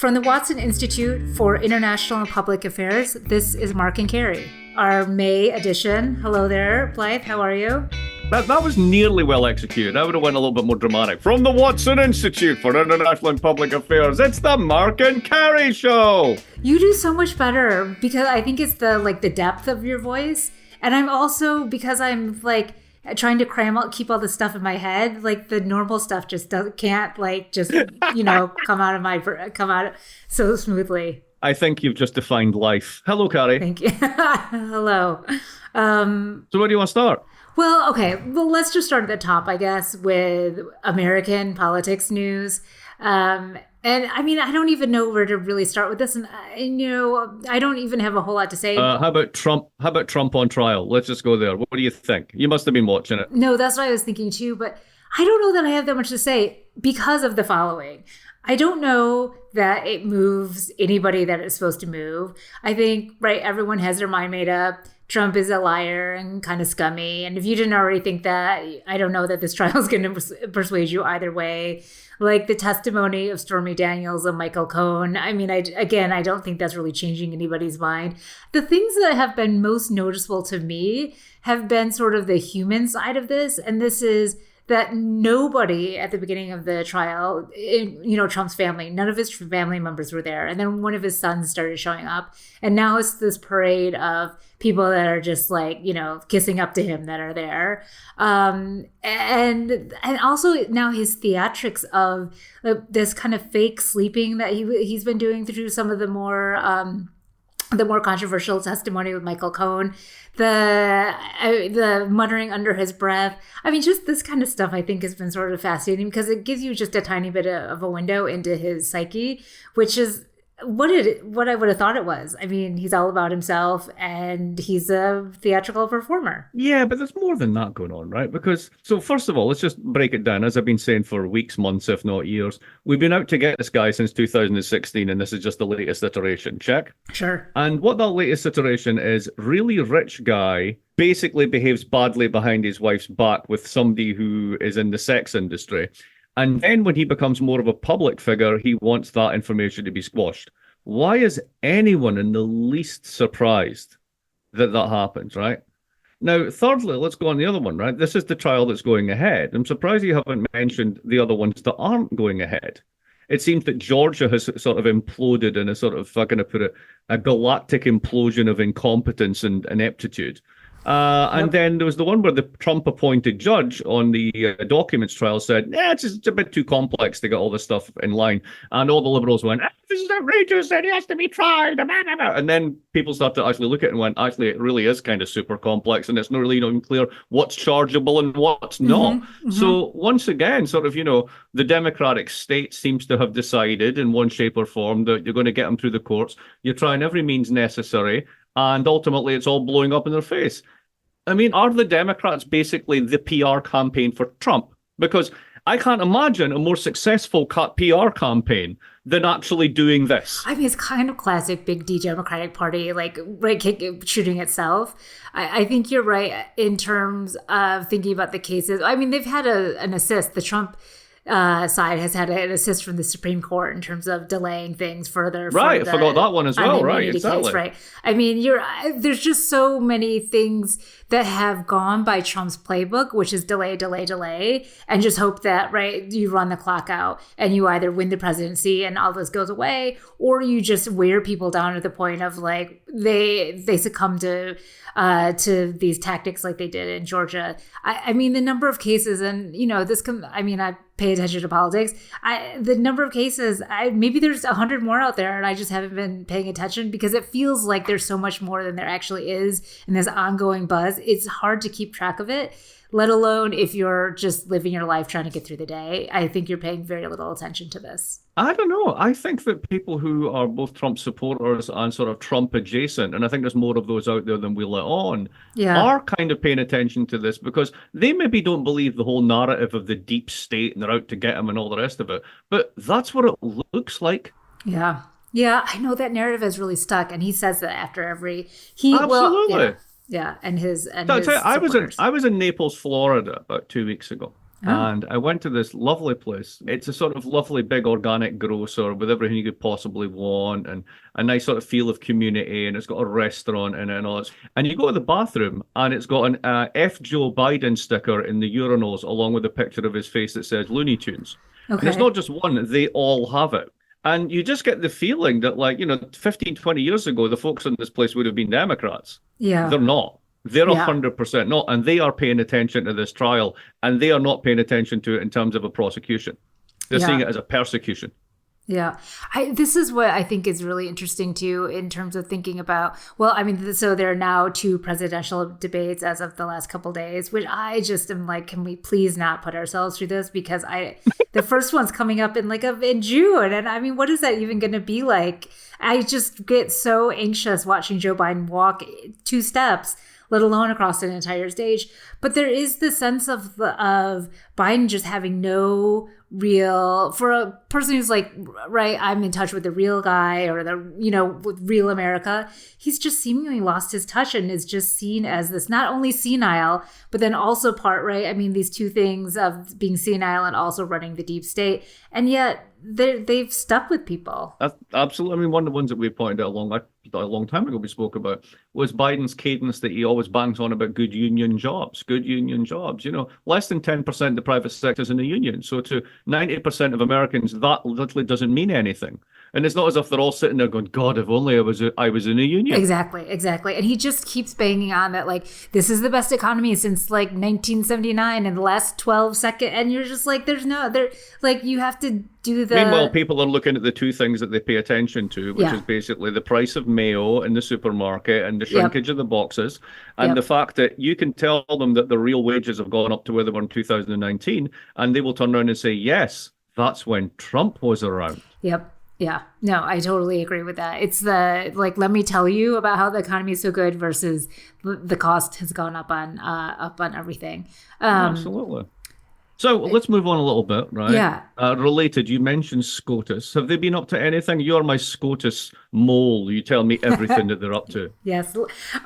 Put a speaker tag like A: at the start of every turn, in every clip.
A: From the Watson Institute for International and Public Affairs, this is Mark and Carrie, our May edition. Hello there, Blyth. How are you?
B: That was nearly well executed. I would have went a little bit more dramatic. From the Watson Institute for International and Public Affairs, it's the Mark and Carrie Show.
A: You do so much better because I think it's the depth of your voice, and I'm also because I'm trying to keep all the stuff in my head. Like the normal stuff just can't come out so smoothly.
B: I think you've just defined life. Hello, Carrie.
A: Thank you. Hello.
B: So where do you want to start?
A: Well, okay. Well, let's just start at the top, I guess, with American politics news. And I mean, I don't even know where to really start with this. And, I don't even have a whole lot to say.
B: How about Trump? How about Trump on trial? Let's just go there. What do you think? You must have been watching it.
A: No, that's what I was thinking too. But I don't know that I have that much to say because of the following. I don't know that it moves anybody that it's supposed to move. I think, everyone has their mind made up. Trump is a liar and kind of scummy. And if you didn't already think that, I don't know that this trial is going to persuade you either way. Like the testimony of Stormy Daniels and Michael Cohen. I mean, I don't think that's really changing anybody's mind. The things that have been most noticeable to me have been sort of the human side of this. And this is that nobody at the beginning of the trial, Trump's family, none of his family members were there. And then one of his sons started showing up. And now it's this parade of people that are just kissing up to him that are there. And also now his theatrics of this kind of fake sleeping that he's been doing through some of the more controversial testimony with Michael Cohen, the muttering under his breath. I mean, just this kind of stuff I think has been sort of fascinating because it gives you just a tiny bit of a window into his psyche, which is what I would have thought it was. I mean, he's all about himself and he's a theatrical performer.
B: Yeah, but there's more than that going on, right? Because, so first of all, let's just break it down. As I've been saying for weeks, months, if not years, we've been out to get this guy since 2016, and this is just the latest iteration. Check?
A: Sure.
B: And what that latest iteration is, really rich guy basically behaves badly behind his wife's back with somebody who is in the sex industry. And then when he becomes more of a public figure, he wants that information to be squashed. Why is anyone in the least surprised that that happens, right? Now, thirdly, let's go on the other one, right? This is the trial that's going ahead. I'm surprised you haven't mentioned the other ones that aren't going ahead. It seems that Georgia has sort of imploded in a sort of, if I'm going to put it, a galactic implosion of incompetence and ineptitude. And then there was the one where the Trump-appointed judge on the documents trial said, it's a bit too complex to get all this stuff in line. And all the liberals went, this is outrageous, and he has to be tried. And then people started to actually look at it and went, actually, it really is kind of super complex, and it's not really even clear what's chargeable and what's not. Mm-hmm. So once again, sort of, the Democratic state seems to have decided in one shape or form that you're going to get them through the courts. You're trying every means necessary. And ultimately, it's all blowing up in their face. I mean, are the Democrats basically the PR campaign for Trump? Because I can't imagine a more successful PR campaign than actually doing this.
A: I mean, it's kind of classic big D Democratic Party, shooting itself. I think you're right in terms of thinking about the cases. I mean, they've had an assist. The Trump side has had an assist from the Supreme Court in terms of delaying things further.
B: Right, I forgot that one as well. Right, exactly.
A: Case, right. I mean, there's just so many things that have gone by Trump's playbook, which is delay, and just hope that, you run the clock out and you either win the presidency and all this goes away, or you just wear people down to the point of they succumb to these tactics like they did in Georgia. I mean, the number of cases, and I pay attention to politics. The number of cases, maybe there's 100 more out there, and I just haven't been paying attention because it feels like there's so much more than there actually is in this ongoing buzz. It's hard to keep track of it, let alone if you're just living your life trying to get through the day. I think you're paying very little attention to this.
B: I don't know. I think that people who are both Trump supporters and sort of Trump adjacent, and I think there's more of those out there than we let on, are kind of paying attention to this because they maybe don't believe the whole narrative of the deep state and they're out to get him and all the rest of it. But that's what it looks like.
A: Yeah. Yeah, I know that narrative has really stuck, and he says that after every
B: Absolutely.
A: Yeah, and his
B: I was in Naples, Florida about 2 weeks ago.
A: Oh,
B: And I went to this lovely place. It's a sort of lovely big organic grocer with everything you could possibly want and a nice sort of feel of community. And it's got a restaurant in it and all that. And you go to the bathroom and it's got an F. Joe Biden sticker in the urinals along with a picture of his face that says Looney Tunes. And it's
A: okay.
B: not just one, they all have it. And you just get the feeling that, like, 15, 20 years ago, the folks in this place would have been Democrats.
A: Yeah.
B: They're not. They're
A: Yeah.
B: 100% not. And they are paying attention to this trial. And they are not paying attention to it in terms of a prosecution. They're seeing
A: Yeah.
B: it as a persecution.
A: Yeah. This is what I think is really interesting too, in terms of thinking about, well, I mean, so there are now two presidential debates as of the last couple of days, which I just am like, can we please not put ourselves through this? Because the first one's coming up in June. And I mean, what is that even going to be like? I just get so anxious watching Joe Biden walk two steps, let alone across an entire stage. But there is the sense of Biden just having no real, for a person who's like, right, I'm in touch with the real guy or with real America, he's just seemingly lost his touch and is just seen as this not only senile, but then also part, right? I mean, these two things of being senile and also running the deep state. And yet they've stuck with people.
B: Absolutely. I mean, one of the ones that we pointed out a long time ago we spoke about was Biden's cadence that he always bangs on about good union jobs. Less than 10% of the private sector is in the union. So to 90% of Americans, that literally doesn't mean anything. And it's not as if they're all sitting there going, God, if only I was in a union.
A: Exactly. And he just keeps banging on that, like, this is the best economy since like 1979 in the last 12 seconds. And you're just like, you have to do the...
B: Meanwhile, people are looking at the two things that they pay attention to, which is basically the price of mayo in the supermarket and the shrinkage of the boxes. And the fact that you can tell them that the real wages have gone up to where they were in 2019, and they will turn around and say, yes, that's when Trump was around.
A: Yep. Yeah, no, I totally agree with that. It's the, like, let me tell you about how the economy is so good versus the cost has gone up on everything.
B: Absolutely. So let's move on a little bit, right?
A: Yeah.
B: Related, you mentioned SCOTUS. Have they been up to anything? You're my SCOTUS mole. You tell me everything that they're up to.
A: Yes.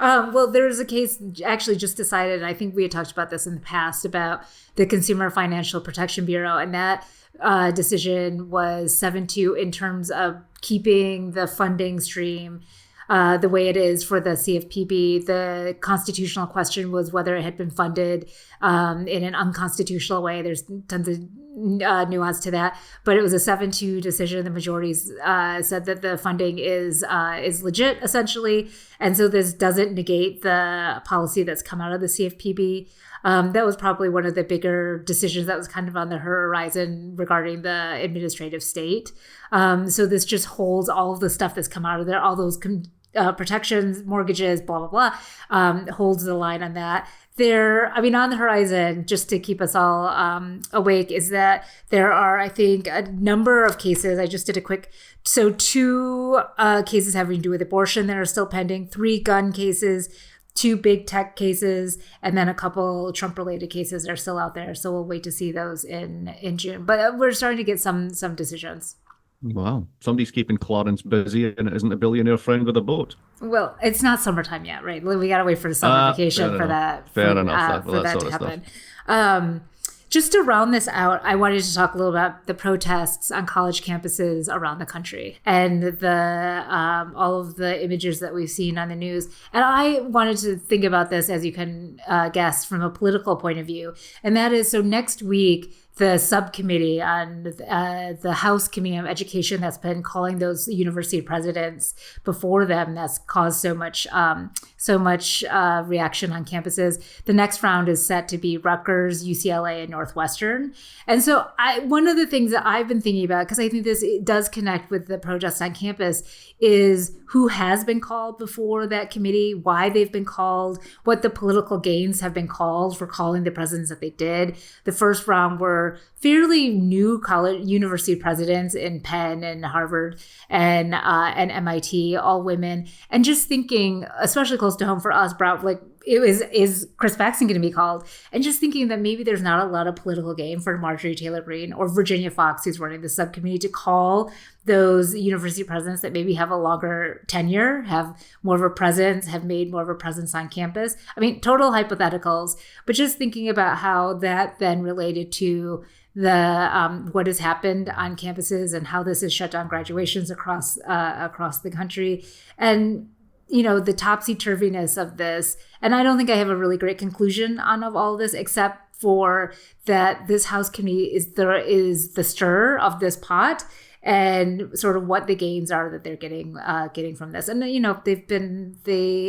A: Well, there's a case actually just decided, and I think we had talked about this in the past, about the Consumer Financial Protection Bureau, and that decision was 7-2 in terms of keeping the funding stream the way it is for the CFPB. The constitutional question was whether it had been funded in an unconstitutional way. There's tons of nuance to that, but it was a 7-2 decision. The majorities said that the funding is legit, essentially, and so this doesn't negate the policy that's come out of the CFPB. That was probably one of the bigger decisions that was kind of on the horizon regarding the administrative state. So this just holds all of the stuff that's come out of there, all those protections, mortgages, blah, blah, blah, holds the line on that. On the horizon, just to keep us all awake, is that there are, I think, a number of cases. I just did two cases having to do with abortion that are still pending, 3 gun cases, 2 big tech cases, and then a couple Trump-related cases that are still out there. So we'll wait to see those in June. But we're starting to get some decisions.
B: Wow. Somebody's keeping Clarence busy and it isn't a billionaire friend with a boat.
A: Well, it's not summertime yet, right? We got to wait for the summer vacation for that.
B: Fair enough.
A: For that to happen. Just to round this out, I wanted to talk a little about the protests on college campuses around the country and the all of the images that we've seen on the news. And I wanted to think about this, as you can guess, from a political point of view. And that is, so next week, the subcommittee on the House Committee on Education that's been calling those university presidents before them, that's caused so much reaction on campuses. The next round is set to be Rutgers, UCLA, and Northwestern. And so one of the things that I've been thinking about, because I think it does connect with the protests on campus, is who has been called before that committee, why they've been called, what the political gains have been called for calling the presidents that they did. The first round were fairly new university presidents in Penn and Harvard and MIT, all women. And just thinking, especially close to home for us, Brown, like, is Chris Paxton going to be called? And just thinking that maybe there's not a lot of political game for Marjorie Taylor Greene or Virginia Fox, who's running the subcommittee, to call those university presidents that maybe have a longer tenure, have more of a presence, have made more of a presence on campus. I mean, total hypotheticals, but just thinking about how that then related to the what has happened on campuses and how this has shut down graduations across the country, and the topsy-turviness of this. And I don't think I have a really great conclusion on of all of this, except for that this House committee is the stir of this pot, and sort of what the gains are that they're getting from this. And they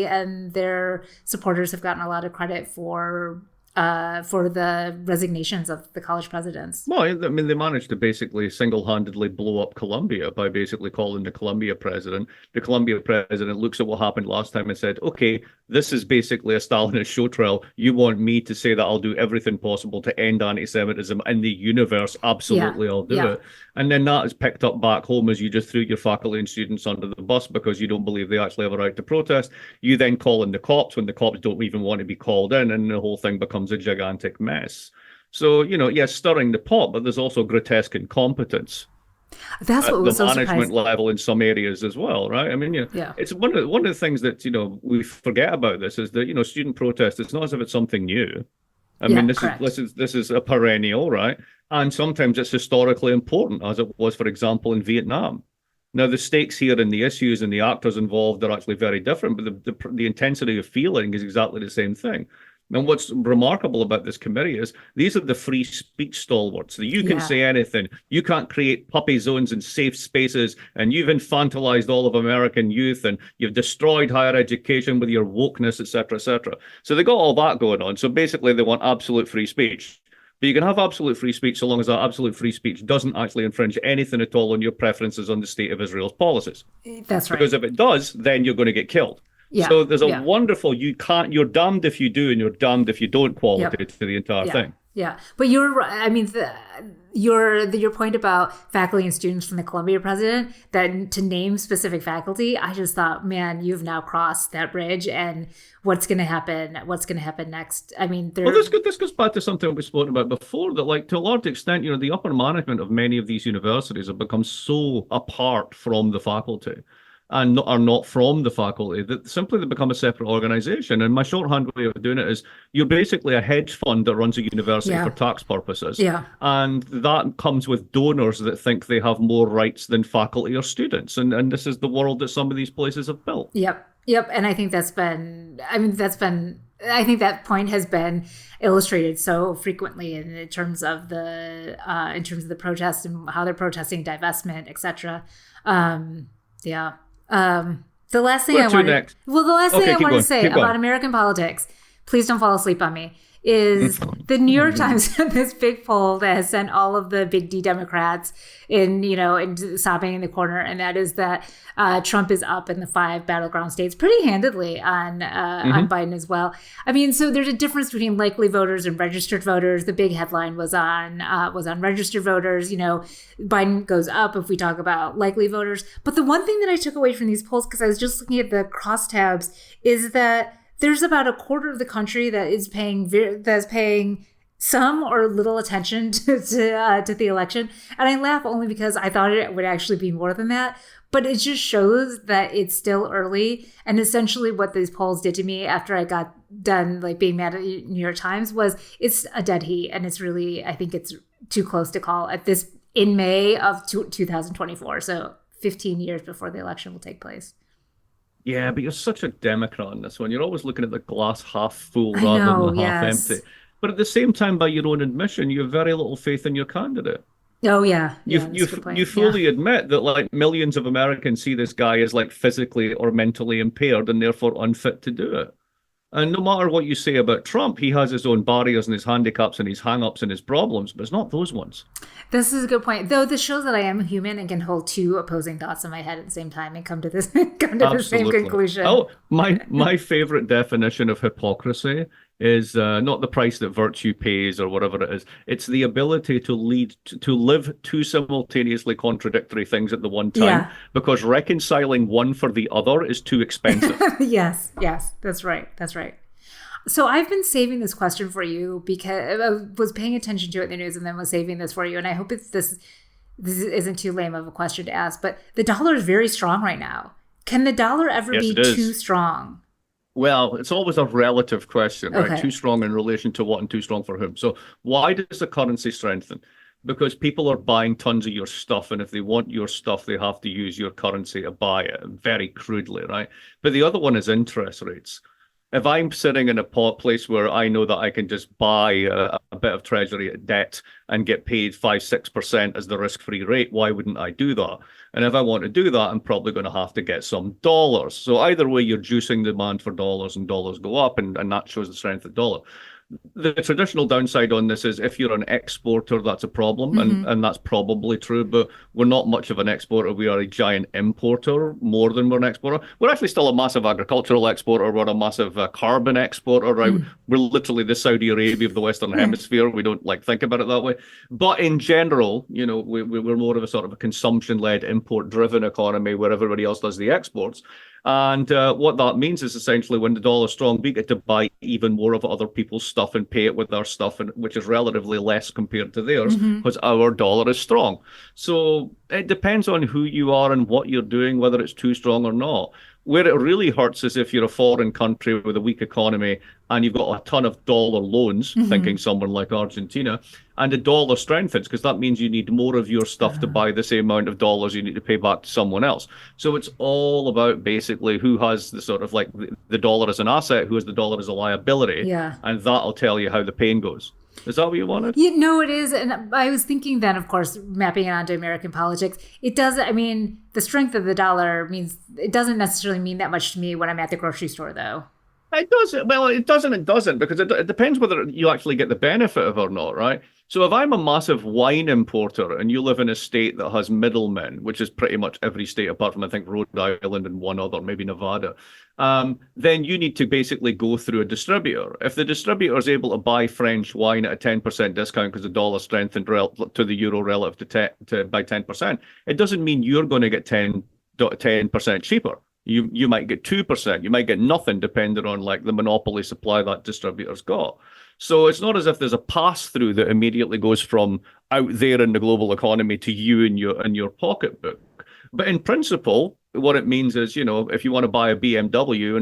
A: and their supporters have gotten a lot of credit for the resignations of the college presidents.
B: Well, I mean, they managed to basically single-handedly blow up Columbia by basically calling the Columbia president. The Columbia president looks at what happened last time and said, okay, this is basically a Stalinist show trial. You want me to say that I'll do everything possible to end anti-Semitism in the universe? Absolutely, I'll do it. And then that is picked up back home as you just threw your faculty and students under the bus because you don't believe they actually have a right to protest. You then call in the cops when the cops don't even want to be called in, and the whole thing becomes a gigantic mess. So, yes, stirring the pot, but there's also grotesque incompetence.
A: That's what was
B: the
A: so
B: management
A: surprising.
B: level in some areas as well, right? I mean, it's one of the things that we forget about this is that student protest. It's not as if it's something new. I mean, this is a perennial, right? And sometimes it's historically important, as it was, for example, in Vietnam. Now, the stakes here and the issues and the actors involved are actually very different, but the intensity of feeling is exactly the same thing. And what's remarkable about this committee is these are the free speech stalwarts. That you can say anything. You can't create puppy zones and safe spaces. And you've infantilized all of American youth, and you've destroyed higher education with your wokeness, et cetera, et cetera. So they got all that going on. So basically, they want absolute free speech. But you can have absolute free speech so long as that absolute free speech doesn't actually infringe anything at all on your preferences on the state of Israel's policies.
A: That's right.
B: Because if it does, then you're going to get killed. So there's a wonderful, you're damned if you do and you're damned if you don't quality to the entire thing.
A: Yeah. But you're right. I mean, your point about faculty and students from the Columbia president, that to name specific faculty, I just thought, man, you've now crossed that bridge, and what's going to happen next? I mean,
B: this goes back to something we've spoken about before, that like to a large extent, the upper management of many of these universities have become so apart from the faculty and are not from the faculty, that simply they become a separate organization. And my shorthand way of doing it is you're basically a hedge fund that runs a university for tax purposes. And that comes with donors that think they have more rights than faculty or students. And this is the world that some of these places have built.
A: Yep. And I think I think that point has been illustrated so frequently in terms of the protests and how they're protesting divestment, etc. The last thing I want to say about American politics, please don't fall asleep on me, is the New York Times had this big poll that has sent all of the big D Democrats in sobbing in the corner, and that is that Trump is up in the 5 battleground states pretty handedly on Biden as well. I mean, so there's a difference between likely voters and registered voters. The big headline was on registered voters. Biden goes up if we talk about likely voters. But the one thing that I took away from these polls, because I was just looking at the crosstabs, is that there's about a quarter of the country that is paying some or little attention to the election. And I laugh only because I thought it would actually be more than that. But it just shows that it's still early. And essentially what these polls did to me after I got done being mad at the New York Times was it's a dead heat. And it's really, I think it's too close to call at this in May of 2024. So 15 years before the election will take place.
B: Yeah, but you're such a Democrat on this one. You're always looking at the glass half full rather than the half empty. But at the same time, by your own admission, you have very little faith in your candidate.
A: Oh, yeah.
B: You fully admit that millions of Americans see this guy as physically or mentally impaired and therefore unfit to do it. And no matter what you say about Trump, he has his own barriers and his handicaps and his hang-ups and his problems, but it's not those ones.
A: This is a good point. Though this shows that I am human and can hold two opposing thoughts in my head at the same time and come to the same conclusion.
B: Oh, my favorite definition of hypocrisy is not the price that virtue pays or whatever it is. It's the ability to live two simultaneously contradictory things at the one time, because reconciling one for the other is too expensive.
A: Yes, that's right. So I've been saving this question for you because I was paying attention to it in the news and then was saving this for you. And I hope this isn't too lame of a question to ask, but the dollar is very strong right now. Can the dollar ever
B: Yes,
A: be
B: it is.
A: too strong?
B: Well, it's always a relative question, right?
A: Okay.
B: Too strong in relation to what and too strong for whom. So why does the currency strengthen? Because people are buying tons of your stuff, and if they want your stuff, they have to use your currency to buy it, very crudely, right? But the other one is interest rates. If I'm sitting in a place where I know that I can just buy a bit of treasury at debt and get paid 5-6% as the risk-free rate, why wouldn't I do that? And if I want to do that, I'm probably going to have to get some dollars. So either way, you're juicing demand for dollars, and dollars go up, and that shows the strength of the dollar. The traditional downside on this is if you're an exporter, that's a problem, and that's probably true, but we're not much of an exporter. We are a giant importer more than we're an exporter. We're actually still a massive agricultural exporter. We're a massive carbon exporter, right? We're literally the Saudi Arabia of the Western Hemisphere. We don't think about it that way. But in general, we're more of a sort of a consumption-led, import-driven economy where everybody else does the exports. And what that means is essentially when the dollar's strong, we get to buy even more of other people's stuff and pay it with our stuff, which is relatively less compared to theirs because our dollar is strong. So it depends on who you are and what you're doing, whether it's too strong or not. Where it really hurts is if you're a foreign country with a weak economy and you've got a ton of dollar loans, thinking someone like Argentina, and the dollar strengthens because that means you need more of your stuff to buy the same amount of dollars you need to pay back to someone else. So it's all about basically who has the sort of the dollar as an asset, who has the dollar as a liability, and that'll tell you how the pain goes. Is that what you wanted?
A: No, it is. And I was thinking then, of course, mapping it onto American politics, it does. I mean, the strength of the dollar means it doesn't necessarily mean that much to me when I'm at the grocery store, though.
B: It doesn't. Well, it doesn't. It doesn't because it depends whether you actually get the benefit of it or not, right? So if I'm a massive wine importer and you live in a state that has middlemen, which is pretty much every state apart from I think Rhode Island and one other, maybe Nevada, then you need to basically go through a distributor. If the distributor is able to buy French wine at a 10% discount because the dollar strengthened to the euro relative to by 10%, it doesn't mean you're going to get 10% cheaper. You might get 2%, you might get nothing depending on the monopoly supply that distributor's got. So it's not as if there's a pass-through that immediately goes from out there in the global economy to you in your pocketbook. But in principle, what it means is, if you want to buy a BMW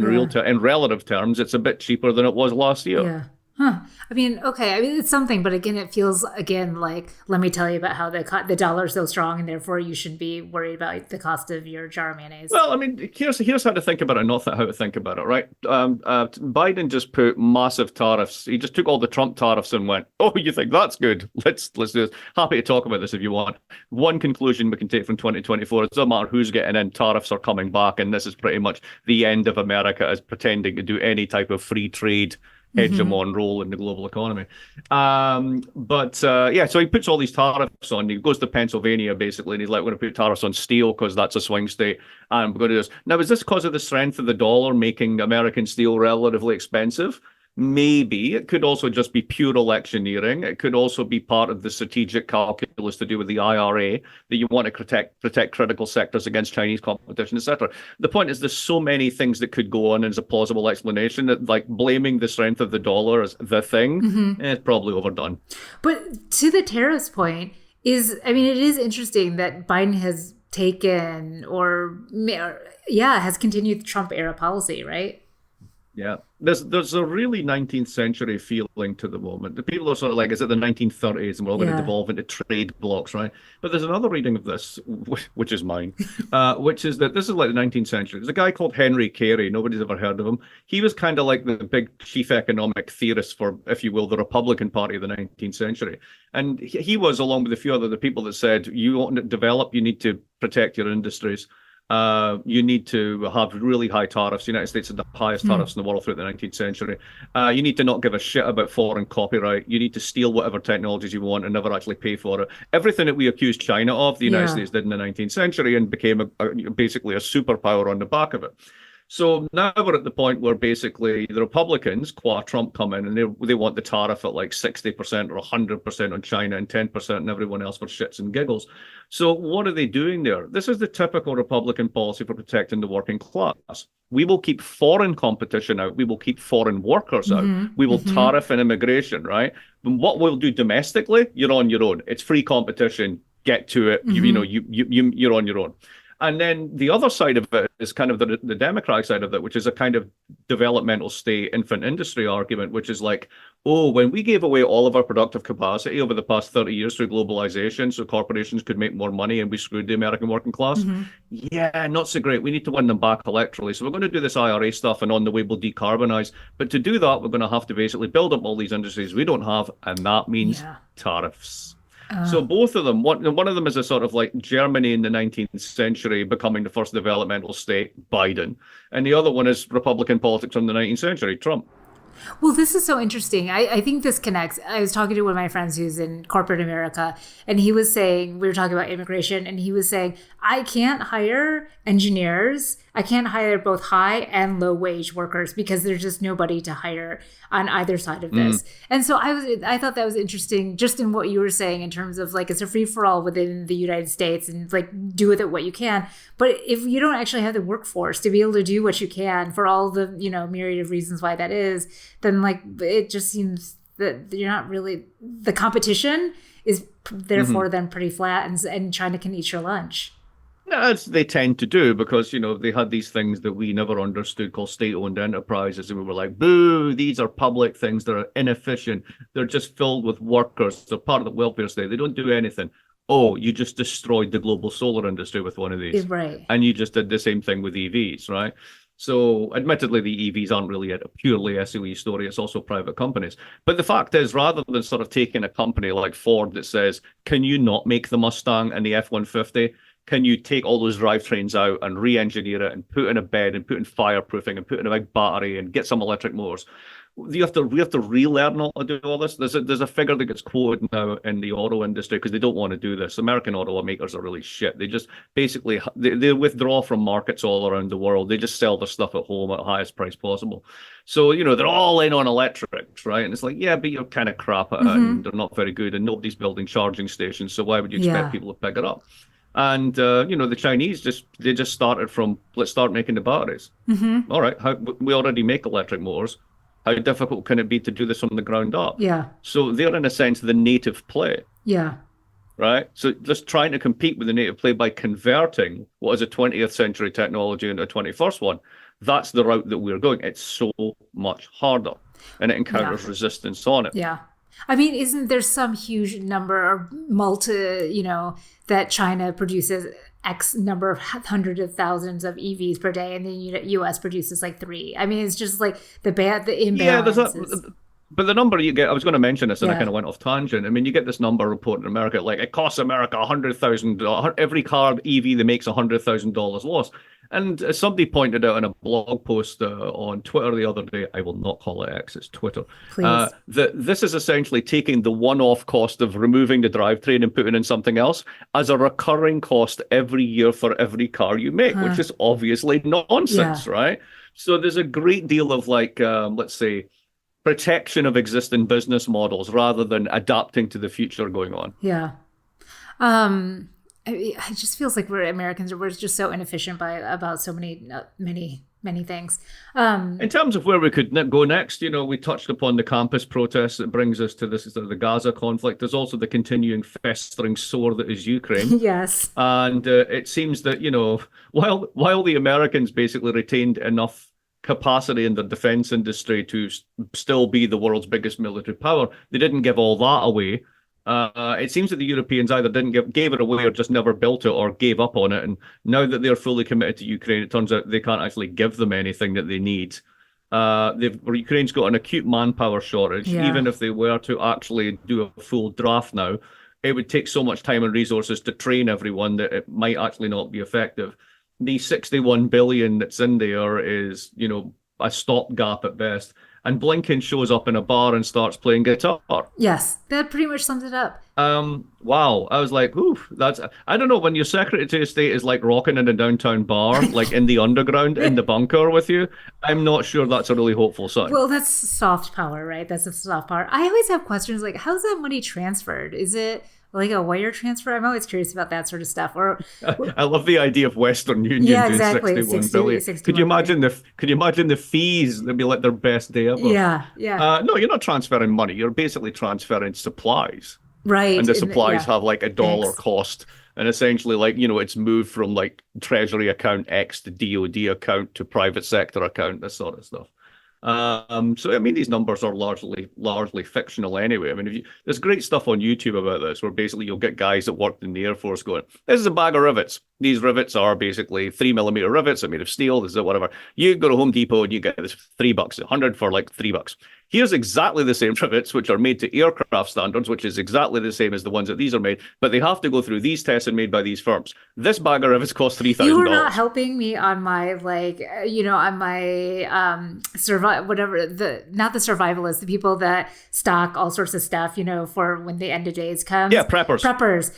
B: in relative terms, it's a bit cheaper than it was last year.
A: Yeah. Huh. I mean, okay. I mean, it's something, but again, it feels like, let me tell you about how the dollar is so strong, and therefore you shouldn't be worried about the cost of your jar of mayonnaise.
B: Well, I mean, here's how to think about it, not how to think about it, right? Biden just put massive tariffs. He just took all the Trump tariffs and went, "Oh, you think that's good? Let's do this." Happy to talk about this if you want. One conclusion we can take from 2024: it doesn't matter who's getting in, tariffs are coming back, and this is pretty much the end of America as pretending to do any type of free trade hegemon role in the global economy. So he puts all these tariffs on. He goes to Pennsylvania, basically, and he's like, we're going to put tariffs on steel because that's a swing state. And we're going to do this. Now, is this because of the strength of the dollar making American steel relatively expensive? Maybe. It could also just be pure electioneering. It could also be part of the strategic calculus to do with the IRA, that you want to protect critical sectors against Chinese competition, etc. The point is there's so many things that could go on as a plausible explanation that blaming the strength of the dollar as the thing is probably overdone.
A: But to the tariffs point, it is interesting that Biden has taken has continued the Trump era policy, right?
B: Yeah, there's a really 19th century feeling to the moment. The people are sort of like, is it the 1930s and we're all going to devolve into trade blocks, right? But there's another reading of this, which is mine, which is that this is like the 19th century. There's a guy called Henry Carey. Nobody's ever heard of him. He was kind of like the big chief economic theorist for, if you will, the Republican Party of the 19th century. And he was, along with a few other people that said, you want to develop, you need to protect your industries. You need to have really high tariffs. The United States had the highest tariffs in the world throughout the 19th century. You need to not give a shit about foreign copyright. You need to steal whatever technologies you want and never actually pay for it. Everything that we accused China of, the United States did in the 19th century and became basically a superpower on the back of it. So now we're at the point where basically the Republicans, qua Trump, come in and they want the tariff at like 60% or 100% on China and 10% on everyone else for shits and giggles. So what are they doing there? This is the typical Republican policy for protecting the working class. We will keep foreign competition out. We will keep foreign workers out. We will tariff in immigration, right? And what we'll do domestically, you're on your own. It's free competition. Get to it. You're on your own. And then the other side of it is kind of the Democratic side of it, which is a kind of developmental state infant industry argument, which is like, oh, when we gave away all of our productive capacity over the past 30 years through globalization so corporations could make more money and we screwed the American working class. Yeah, not so great. We need to win them back electorally. So we're going to do this IRA stuff, and on the way we'll decarbonize. But to do that, we're going to have to basically build up all these industries we don't have, and that means tariffs. So both of them, one of them is a sort of like Germany in the 19th century becoming the first developmental state, Biden. And the other one is Republican politics from the 19th century, Trump.
A: Well, this is so interesting. I think this connects. I was talking to one of my friends who's in corporate America, and he was saying, we were talking about immigration, and he was saying, I can't hire engineers. I can't hire both high and low wage workers because there's just nobody to hire on either side of this. And so I thought that was interesting just in what you were saying in terms of like, it's a free for all within the United States and like do with it what you can. But if you don't actually have the workforce to be able to do what you can for all the, myriad of reasons why that is, then like, it just seems that you're not really, the competition is therefore then pretty flat and China can eat your lunch.
B: As they tend to do, because, they had these things that we never understood called state-owned enterprises. And we were like, boo, these are public things. They're inefficient. They're just filled with workers. They're part of the welfare state. They don't do anything. Oh, you just destroyed the global solar industry with one of these.
A: Right.
B: And you just did the same thing with EVs, right? So admittedly, the EVs aren't really a purely SOE story. It's also private companies. But the fact is, rather than sort of taking a company like Ford that says, can you not make the Mustang and the F-150? Can you take all those drivetrains out and re-engineer it and put in a bed and put in fireproofing and put in a big battery and get some electric motors? We have to relearn how to do all this. There's a figure that gets quoted now in the auto industry because they don't want to do this. American automakers are really shit. They just basically they withdraw from markets all around the world. They just sell their stuff at home at the highest price possible. So they're all in on electrics, right? And it's like, yeah, but you're kind of crap at it, and they're not very good, and nobody's building charging stations. So why would you expect people to pick it up? And the Chinese just started from, let's start making the batteries. All right, we already make electric motors. How difficult can it be to do this from the ground up? Yeah. So they're in a sense the native play. Yeah. Right. So just trying to compete with the native play by converting what is a 20th century technology into a 21st one. That's the route that we're going. It's so much harder, and it encounters resistance on it. Yeah.
A: I mean, isn't there some huge number or that China produces X number of hundreds of thousands of EVs per day, and the U.S. produces like 3. I mean, it's just like the imbalance. Yeah,
B: but the number you get, I was going to mention this and I kind of went off tangent. I mean, you get this number reported in America, like it costs America $100,000, every car EV that makes $100,000 loss. And as somebody pointed out in a blog post on Twitter the other day, I will not call it X, it's Twitter, that this is essentially taking the one-off cost of removing the drivetrain and putting in something else as a recurring cost every year for every car you make, which is obviously nonsense, right? So there's a great deal of like, let's say, protection of existing business models rather than adapting to the future going on.
A: Yeah. It just feels like we're just so inefficient about so many things.
B: In terms of where we could go next, we touched upon the campus protests that brings us to the Gaza conflict. There's also the continuing festering sore that is Ukraine.
A: Yes.
B: And it seems that, while the Americans basically retained enough capacity in the defense industry to still be the world's biggest military power, they didn't give all that away. It seems that the Europeans either gave it away or just never built it or gave up on it. And now that they're fully committed to Ukraine, it turns out they can't actually give them anything that they need. Ukraine's got an acute manpower shortage. Yeah. Even if they were to actually do a full draft now, it would take so much time and resources to train everyone that it might actually not be effective. The 61 billion that's in there is, a stopgap at best. and Blinken shows up in a bar and starts playing guitar.
A: Yes, that pretty much sums it up.
B: Wow. I was like, oof, I don't know, when your Secretary of State is like rocking in a downtown bar, like in the underground, in the bunker with you, I'm not sure that's a really hopeful sign.
A: Well, that's soft power, right? That's a soft power. I always have questions like, how's that money transferred? Is it like a wire transfer? I'm always curious about that sort of stuff. Or
B: I love the idea of Western Union doing 61 billion. Could you imagine the fees? They'd be like their best day ever.
A: Yeah.
B: No, you're not transferring money. You're basically transferring supplies.
A: Right.
B: And the supplies have like a dollar cost. And essentially, like, it's moved from like Treasury account X to DOD account to private sector account, this sort of stuff. So I mean, these numbers are largely fictional anyway. I mean, there's great stuff on YouTube about this, where basically you'll get guys that worked in the Air Force going, "This is a bag of rivets. These rivets are basically 3mm rivets. They're made of steel. This is whatever. You go to Home Depot and you get this $3, 100 for like $3. Here's exactly the same rivets, which are made to aircraft standards, which is exactly the same as the ones that these are made, but they have to go through these tests and made by these firms. This bag of rivets costs $3,000.
A: You were not helping me on my on my not the survivalists, the people that stock all sorts of stuff, for when the end of days comes.
B: Yeah, preppers.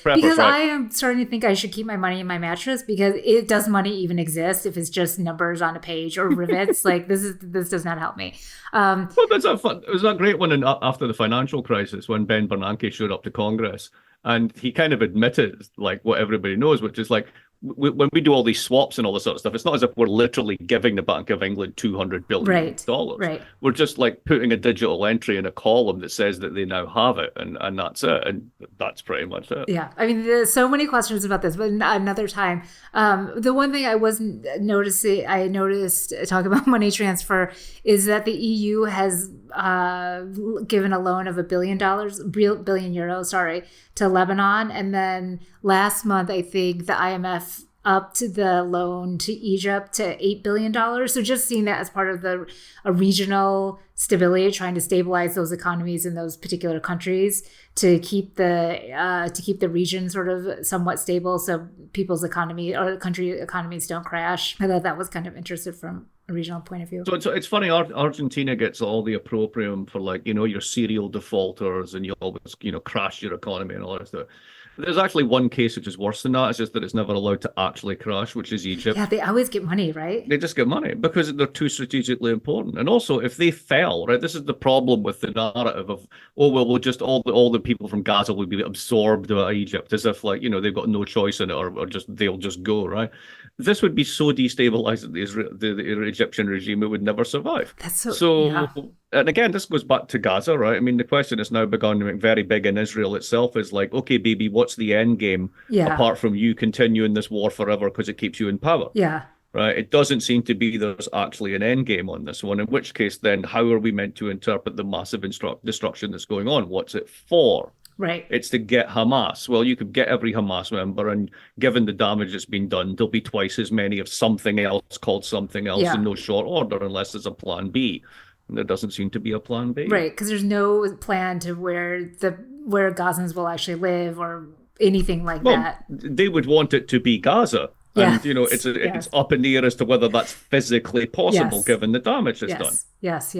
A: Because
B: right.
A: I am starting to think I should keep my money in my mattress, because does money even exist if it's just numbers on a page or rivets? Like this does not help me.
B: Well, it was a great one after the financial crisis when Ben Bernanke showed up to Congress, and he kind of admitted like what everybody knows, which is like, when we do all these swaps and all this sort of stuff, it's not as if we're literally giving the Bank of England $200 billion.
A: Right.
B: We're just like putting a digital entry in a column that says that they now have it, and that's it. And that's pretty much it.
A: Yeah. I mean, there's so many questions about this, but another time. The one thing I noticed talk about money transfer is that the EU has given a loan of $1 billion, billion euros, to Lebanon. And then last month, I think the IMF upped the loan to Egypt to $8 billion. So just seeing that as part of a regional stability, trying to stabilize those economies in those particular countries to keep the region sort of somewhat stable, so people's economy or country economies don't crash. I thought that was kind of interesting from a regional point of view.
B: So it's funny, Argentina gets all the opprobrium for like, your serial defaulters, and you always, crash your economy and all that stuff. There's actually one case which is worse than that. It's just that it's never allowed to actually crash, which is Egypt.
A: Yeah, they always get money, right?
B: They just get money because they're too strategically important. And also, if they fell, right, this is the problem with the narrative of, we'll just all the people from Gaza will be absorbed by Egypt, as if like, they've got no choice in it, or just they'll just go, right? This would be so destabilizing the Egyptian regime, it would never survive.
A: That's so yeah.
B: And again, this goes back to Gaza, right? I mean, the question has now begun to make very big in Israel itself is like, okay, baby, what's the end game apart from you continuing this war forever because it keeps you in power?
A: Yeah.
B: Right? It doesn't seem to be there's actually an end game on this one, in which case then how are we meant to interpret the massive destruction that's going on? What's it for?
A: Right.
B: It's to get Hamas. Well, you could get every Hamas member, and given the damage that's been done, there'll be twice as many of something else called something else in no short order, unless there's a plan B. And there doesn't seem to be a plan B.
A: Right, because there's no plan to where Gazans will actually live or anything like that.
B: They would want it to be Gaza. And, it's up in the air as to whether that's physically possible given the damage that's done.
A: Yes.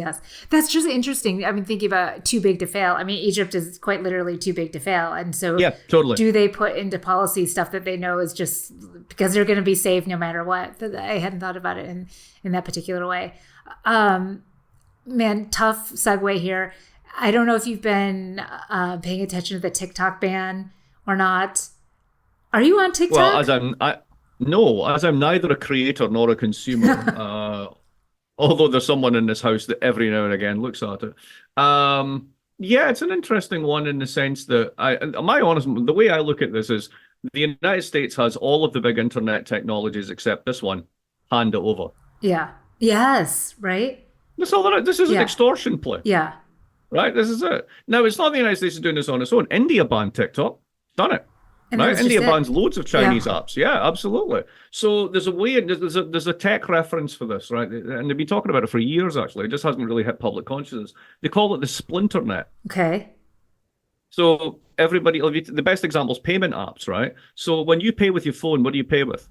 A: That's just interesting. I mean, thinking about too big to fail. I mean, Egypt is quite literally too big to fail. And so
B: totally.
A: Do they put into policy stuff that they know is just because they're going to be safe no matter what? I hadn't thought about it in that particular way. Man, tough segue here. I don't know if you've been paying attention to the TikTok ban or not. Are you on TikTok?
B: Well, as I'm neither a creator nor a consumer, although there's someone in this house that every now and again looks at it. It's an interesting one in the sense that the way I look at this is the United States has all of the big internet technologies except this one. Hand it over.
A: Yeah. Yes. Right.
B: That's all that. This is an extortion play.
A: Yeah.
B: Right. This is it. Now, it's not the United States doing this on its own. India banned TikTok. Done it.
A: And
B: right? India bans loads of Chinese apps. Yeah, absolutely. So there's a way, there's a tech reference for this, right? And they've been talking about it for years, actually. It just hasn't really hit public consciousness. They call it the splinter net.
A: Okay.
B: So the best example is payment apps, right? So when you pay with your phone, what do you pay with?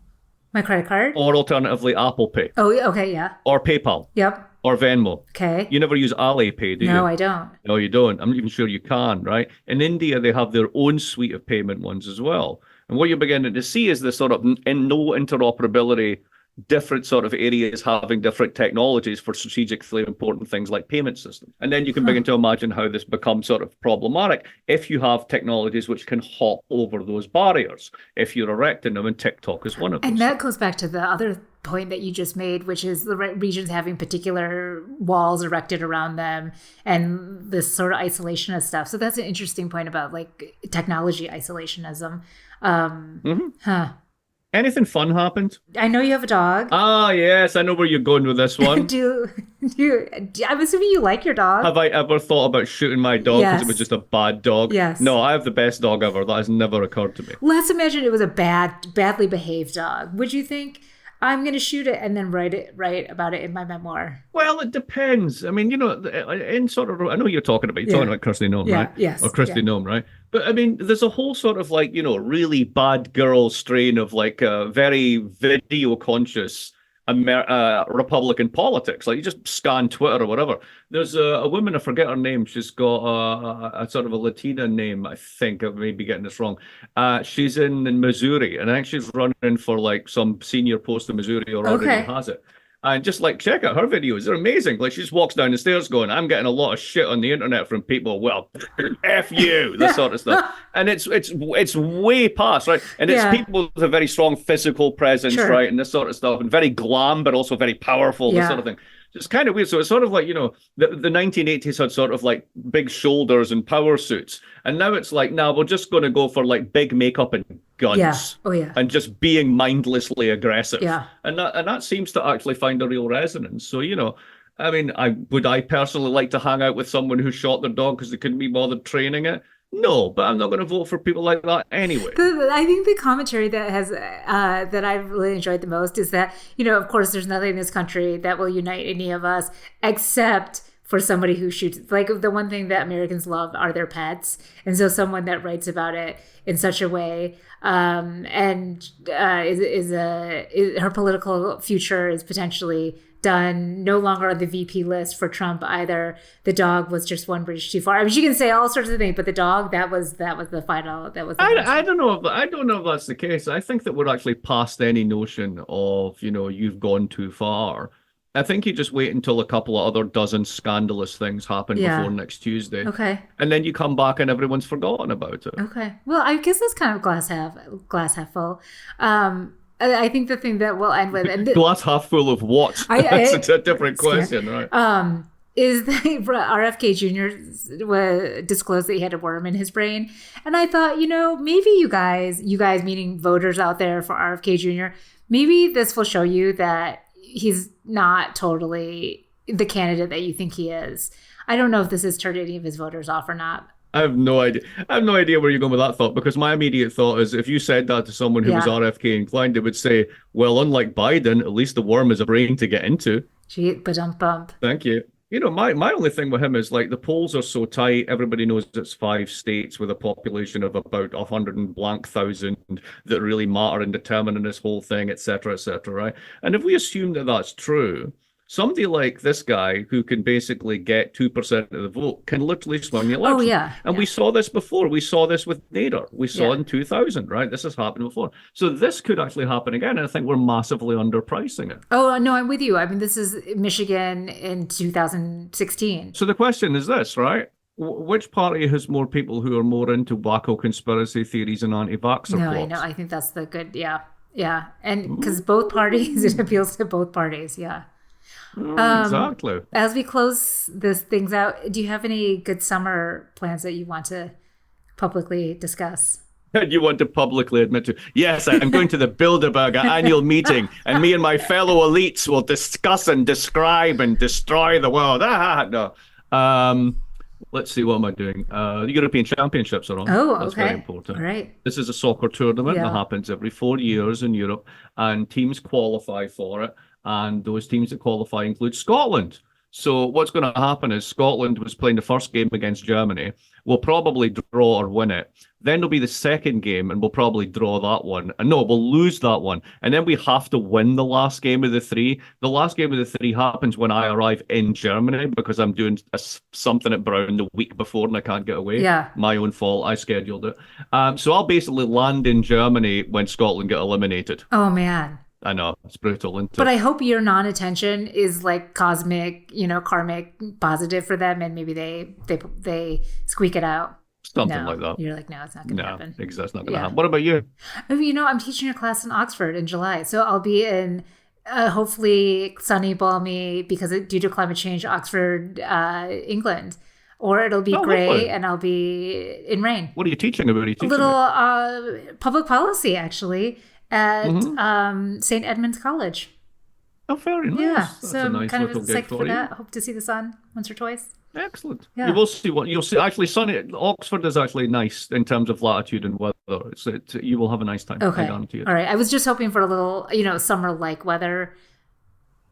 A: My credit card?
B: Or alternatively, Apple Pay.
A: Oh, okay, yeah.
B: Or PayPal.
A: Yep.
B: or Venmo.
A: Okay.
B: You never use Alipay, do you?
A: No, I don't.
B: No, you don't. I'm not even sure you can, right? In India, they have their own suite of payment ones as well. And what you're beginning to see is this sort of no interoperability, different sort of areas having different technologies for strategically important things like payment systems. And then you can begin to imagine how this becomes sort of problematic if you have technologies which can hop over those barriers, if you're erecting them, and TikTok is one of them.
A: And that goes back to the other point that you just made, which is the regions having particular walls erected around them and this sort of isolationist stuff. So that's an interesting point about like technology isolationism.
B: Anything fun happened?
A: I know you have a dog.
B: Ah, yes, I know where you're going with this one.
A: I'm assuming you like your dog.
B: Have I ever thought about shooting my dog because
A: Yes.
B: it was just a bad dog?
A: Yes.
B: No, I have the best dog ever. That has never occurred to me.
A: Let's imagine it was a badly behaved dog. Would you think I'm going to shoot it and then write about it in my memoir?
B: Well, it depends. I mean, in sort of, I know you're talking about Kirsty Noem, right?
A: Yes.
B: Or Kristi Noem, right? But I mean, there's a whole sort of like, really bad girl strain of like very video conscious Republican politics. Like you just scan Twitter or whatever. There's a woman, I forget her name. She's got a sort of a Latina name, I think. I may be getting this wrong. She's in Missouri, and I think she's running for like some senior post in Missouri or already has it. And just like check out her videos, they're amazing. Like she just walks down the stairs going, I'm getting a lot of shit on the internet from people, well, F you, this sort of stuff. And it's way past, right? And it's people with a very strong physical presence, right? And this sort of stuff, and very glam, but also very powerful, this sort of thing. It's kind of weird. So it's sort of like, the 1980s had sort of like big shoulders and power suits. And now it's like, we're just going to go for like big makeup and guns. And just being mindlessly aggressive. And that seems to actually find a real resonance. So, I mean, I personally like to hang out with someone who shot their dog because they couldn't be bothered training it? No, but I'm not going to vote for people like that anyway.
A: I think the commentary that has that I've really enjoyed the most is that, of course, there's nothing in this country that will unite any of us except for somebody who shoots. Like the one thing that Americans love are their pets. And so someone that writes about it in such a way her political future is potentially done, no longer on the VP list for Trump either. The dog was just one bridge too far. I mean, she can say all sorts of things, but the dog, that was the final. That was.
B: I don't know if that's the case. I think that we're actually past any notion of you've gone too far. I think you just wait until a couple of other dozen scandalous things happen before next Tuesday.
A: Okay.
B: And then you come back and everyone's forgotten about it.
A: Okay. Well, I guess that's kind of glass half full. I think the thing that we'll end with, and
B: glass half full of what? That's a different question, right?
A: Is that RFK Jr. disclosed that he had a worm in his brain, and I thought, maybe you guys meaning voters out there for RFK Jr., maybe this will show you that he's not totally the candidate that you think he is. I don't know if this has turned any of his voters off or not.
B: I have no idea. I have no idea where you're going with that thought, because my immediate thought is if you said that to someone who was RFK inclined, they would say, well, unlike Biden, at least the worm is a brain to get into.
A: Gee, ba-dum-bump.
B: Thank you. My only thing with him is like the polls are so tight. Everybody knows it's 5 states with a population of about 100 and blank thousand that really matter in determining this whole thing, et cetera, right? And if we assume that that's true, somebody like this guy who can basically get 2% of the vote can literally swing the election.
A: Oh, yeah.
B: And we saw this before. We saw this with Nader. We saw it in 2000, right? This has happened before. So this could actually happen again. And I think we're massively underpricing it.
A: Oh, no, I'm with you. I mean, this is Michigan in 2016.
B: So the question is this, right? Which party has more people who are more into wacko conspiracy theories and anti-vaxxer plots?
A: I know. I think that's the good, yeah. And because both parties, it appeals to both parties,
B: Exactly.
A: As we close things out, do you have any good summer plans that you want to publicly discuss?
B: You want to publicly admit to? Yes, I'm going to the Bilderberger annual meeting, and me and my fellow elites will discuss and describe and destroy the world. No. Let's see, what am I doing? The European Championships are on.
A: Oh, okay.
B: That's very important.
A: All right.
B: This is a soccer tournament that happens every 4 years in Europe, and teams qualify for it. And those teams that qualify include Scotland. So what's going to happen is Scotland was playing the first game against Germany. We'll probably draw or win it. Then there'll be the second game, and we'll probably draw that one. And no, we'll lose that one. And then we have to win the last game of the three. The last game of the three happens when I arrive in Germany because I'm doing something at Brown the week before and I can't get away.
A: Yeah.
B: My own fault. I scheduled it. So I'll basically land in Germany when Scotland get eliminated.
A: Oh, man.
B: I know, it's brutal, isn't it?
A: But I hope your non-attention is like cosmic, karmic positive for them, and maybe they squeak it out.
B: Something like that.
A: You're like, no, it's not going to happen.
B: No, that's not going to happen. What about you?
A: I'm teaching a class in Oxford in July, so I'll be in hopefully sunny, balmy, because due to climate change, Oxford, England. Or it'll be gray, lovely. And I'll be in rain.
B: What are you teaching about?
A: A little public policy, actually, at St. Edmund's College.
B: Oh, very nice.
A: Yeah,
B: that's
A: so
B: a nice
A: I'm kind of
B: little
A: psyched for
B: you.
A: that. Hope to see the sun once or twice.
B: Excellent.
A: Yeah.
B: You will see what you'll see. Actually, sunny. Oxford is actually nice in terms of latitude and weather. You will have a nice time.
A: Okay.
B: I guarantee it.
A: All right. I was just hoping for a little, summer-like weather.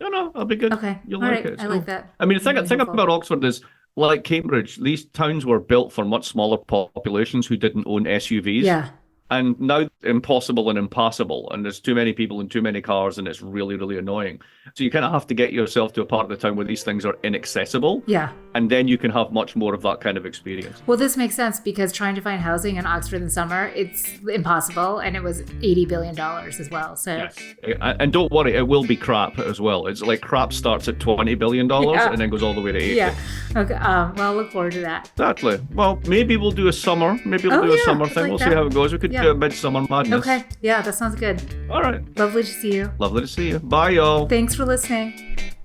B: No, it'll be good.
A: Okay.
B: You'll
A: All
B: like
A: right.
B: it.
A: I like that.
B: I mean, the thing about Oxford is, like Cambridge, these towns were built for much smaller populations who didn't own SUVs.
A: Yeah.
B: And now impossible and impassable, and there's too many people and too many cars, and it's really, really annoying. So you kind of have to get yourself to a part of the town where these things are inaccessible.
A: Yeah.
B: And then you can have much more of that kind of experience.
A: Well, this makes sense because trying to find housing in Oxford in summer, it's impossible, and it was $80 billion as well. So.
B: Yes. And don't worry, it will be crap as well. It's like crap starts at $20 billion and then goes all the way to 80.
A: Yeah. Okay. Well, look forward to that.
B: Exactly. Well, maybe we'll do a summer. Maybe we'll do a summer thing. We'll see how it goes. We could do a Midsummer Madness.
A: Okay. Yeah, that sounds good.
B: All right.
A: Lovely to see you.
B: Lovely to see you. Bye, y'all.
A: Thanks for listening.